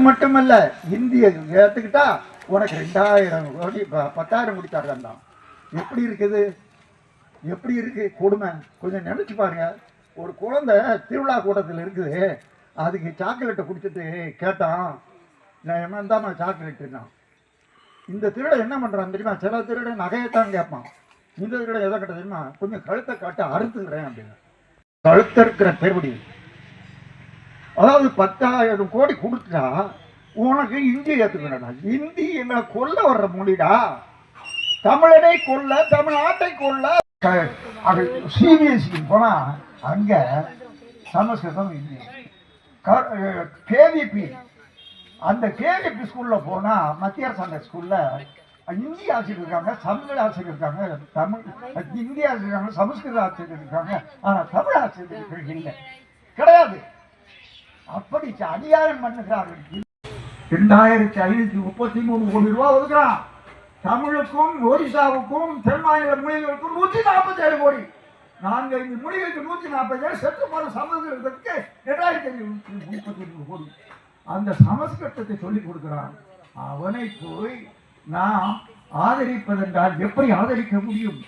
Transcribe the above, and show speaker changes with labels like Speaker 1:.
Speaker 1: மட்டுமல்ல, இந்திய ஏத்துக்கிட்டா உனக்கு 2000 கோடி 10,000 கோடி தரலாம் தான். எப்படி இருக்குது? எப்படி இருக்கு கொடுமை? கொஞ்சம் நினைச்சு பாருங்க. ஒரு குழந்தை திருவிழா கூட்டத்தில் இருக்குது, அதுக்கு சாக்லேட்டை குடிச்சிட்டு கேட்டான், நான் என்ன தாம்மா சாக்லேட்டுன்னா. இந்த திருட என்ன பண்றான் தெரியுமா? சில திருட நகையத்தான் கேட்பான், இந்த திருட எதை கட்ட தெரியுமா? கொஞ்சம் கழுத்தை காட்ட அறுத்துக்கிறேன் அப்படின்னு. கழுத்த இருக்கிற பெருபடி. அதாவது 10,000 கோடி கொடுத்தா உனக்கு இந்தி ஏற்றுக்கணும்டா. இந்தி என்ன கொல்ல வர்ற மொழிடா. தமிழனை கொல்ல, தமிழ்நாட்டை கொல்ல. அது சிபிஎஸ்சி போனா அங்க சமஸ்கிருதம் இந்தி. கேவிபி, அந்த கேவிபி ஸ்கூல்ல போனா மத்திய அரசாங்க ஸ்கூல்ல இந்தி ஆசிரியர் இருக்காங்க, தமிழ் ஆசிரியர் இருக்காங்க, தமிழ் இந்தி ஆசிரியர் இருக்காங்க, சமஸ்கிருத ஆசிரியர் இருக்காங்க. ஆனா தமிழ் ஆசிரியர்கள் இல்லை, கிடையாது. அப்படி அநியாயம் பண்ணுகிறார்கள். 2533 கோடி ரூபாய் ஒதுக்குறான். தமிழுக்கும் ஒரிசாவுக்கும் தென் மாநில மொழிகளுக்கும் 147 கோடி. 4-5 மொழிகளுக்கு 147, செத்து போன சமஸ்கிருதத்துக்கு 2533 கோடி. அந்த சமஸ்கிருதத்தை சொல்லிக் கொடுக்கிறான். அவனை போய் நாம் ஆதரிப்பதென்றால் எப்படி ஆதரிக்க முடியும்?